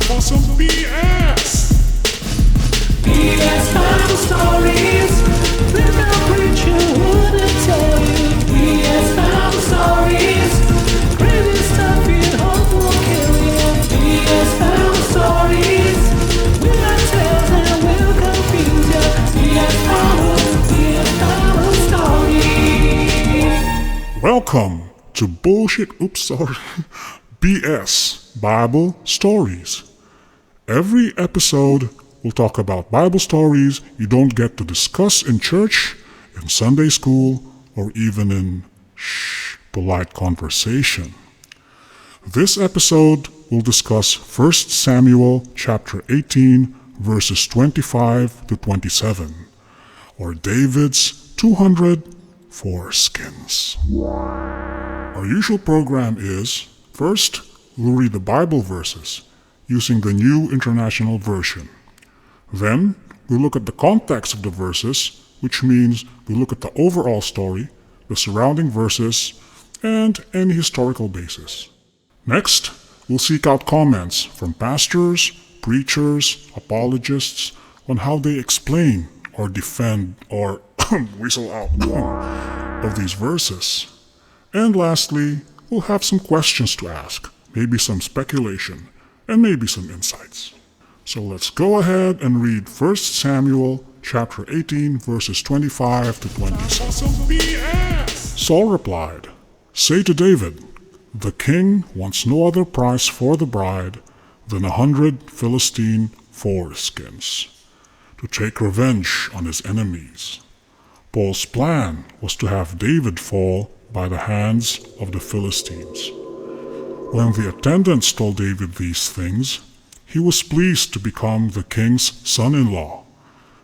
for some BS. BS Bible stories. With no preacher wouldn't tell you. BS Bible stories. Crazy stuff you hope will kill you. BS Bible stories. We got tales and we'll confuse you. BS Bible stories. Welcome to BS Bible Stories. Every episode we'll talk about Bible stories you don't get to discuss in church, in Sunday school, or even in polite conversation. This episode will discuss 1 Samuel chapter 18 verses 25 to 27, or David's 200 foreskins. Our usual program is, first, we'll read the Bible verses using the New International Version. Then, we'll look at the context of the verses, which means we'll look at the overall story, the surrounding verses, and any historical basis. Next, we'll seek out comments from pastors, preachers, apologists on how they explain or defend or weasel out of these verses. And lastly, we'll have some questions to ask, maybe some speculation, and maybe some insights. So let's go ahead and read 1 Samuel chapter 18 verses 25 to 27. Saul replied, "Say to David, the king wants no other price for the bride than 100 Philistine foreskins, to take revenge on his enemies." Paul's plan was to have David fall by the hands of the Philistines. When the attendants told David these things, he was pleased to become the king's son-in-law.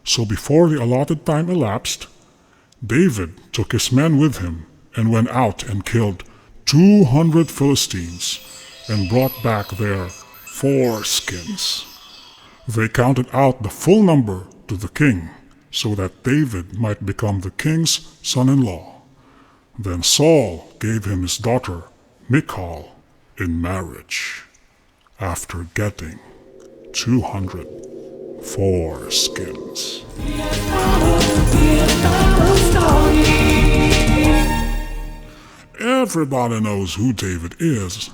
So before the allotted time elapsed, David took his men with him and went out and killed 200 Philistines and brought back their foreskins. They counted out the full number to the king so that David might become the king's son-in-law. Then Saul gave him his daughter Michal in marriage after getting 200 foreskins. Everybody knows who David is,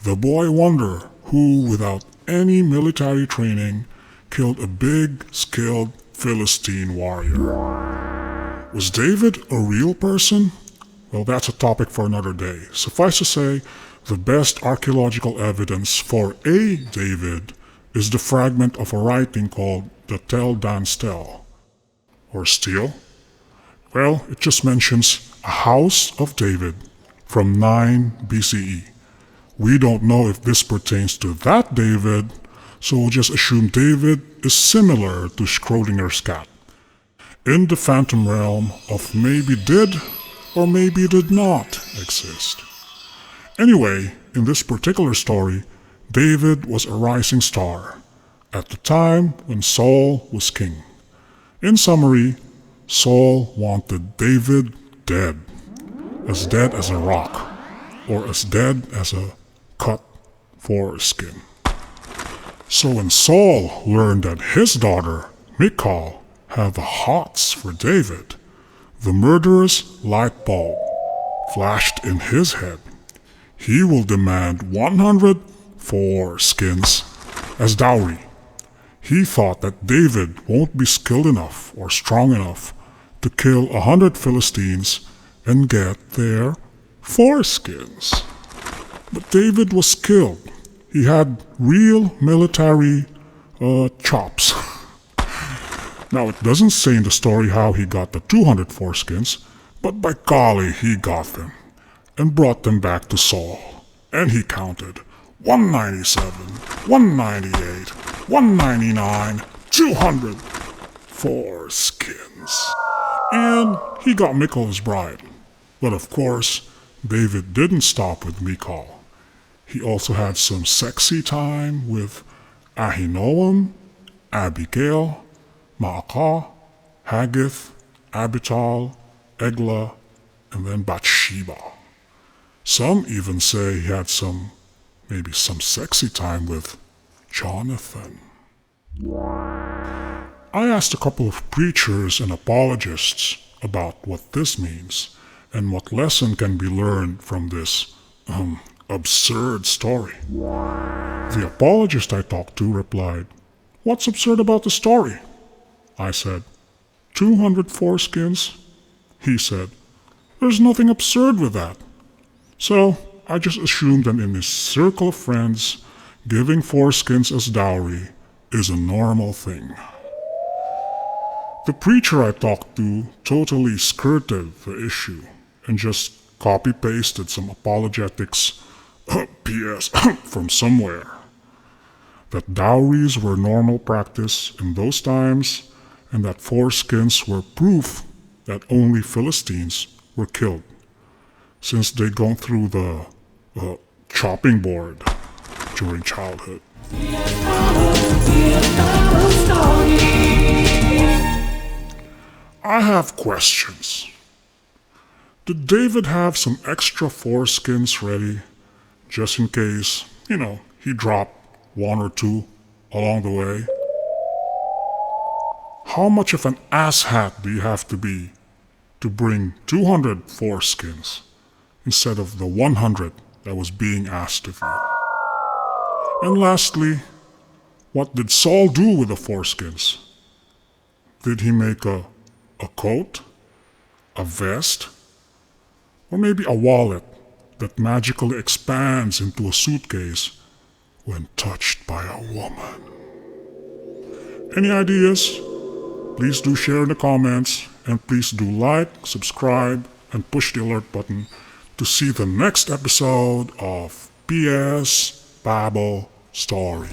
the boy wonder who, without any military training, killed a big, skilled Philistine warrior. Was David a real person? Well, that's a topic for another day. Suffice to say, the best archaeological evidence for a David is the fragment of a writing called the Tel Dan Stel, or Stele. Well, it just mentions a house of David from 9 BCE. We don't know if this pertains to that David, so we'll just assume David is similar to Schrodinger's cat, in the phantom realm of maybe did or maybe did not exist. Anyway, in this particular story, David was a rising star at the time when Saul was king. In summary, Saul wanted David dead as a rock, or as dead as a cut foreskin. So when Saul learned that his daughter, Michal, had the hots for David, the murderous light bulb flashed in his head. He will demand 100 foreskins as dowry. He thought that David won't be skilled enough or strong enough to kill 100 Philistines and get their foreskins. But David was skilled. He had real military chops. Now, it doesn't say in the story how he got the 200 foreskins, but by golly, he got them and brought them back to Saul. And he counted 197, 198, 199, 200 foreskins. And he got Michal as bride. But of course, David didn't stop with Michal. He also had some sexy time with Ahinoam, Abigail, Maacah, Haggith, Abital, Eglah, and then Bathsheba. Some even say he had maybe some sexy time with Jonathan. I asked a couple of preachers and apologists about what this means and what lesson can be learned from this absurd story. The apologist I talked to replied, "What's absurd about the story?" I said, 200 foreskins? He said, "There's nothing absurd with that." So I just assumed that in his circle of friends, giving foreskins as dowry is a normal thing. The preacher I talked to totally skirted the issue and just copy-pasted some apologetics P.S. from somewhere. That dowries were normal practice in those times and that foreskins were proof that only Philistines were killed, since they'd gone through the chopping board during childhood. I have questions. Did David have some extra foreskins ready just in case, he dropped one or two along the way? How much of an asshat do you have to be to bring 200 foreskins instead of the 100 that was being asked of you? And lastly, what did Saul do with the foreskins? Did he make a coat? A vest? Or maybe a wallet that magically expands into a suitcase when touched by a woman? Any ideas? Please do share in the comments, and please do like, subscribe, and push the alert button to see the next episode of PS Bible Stories.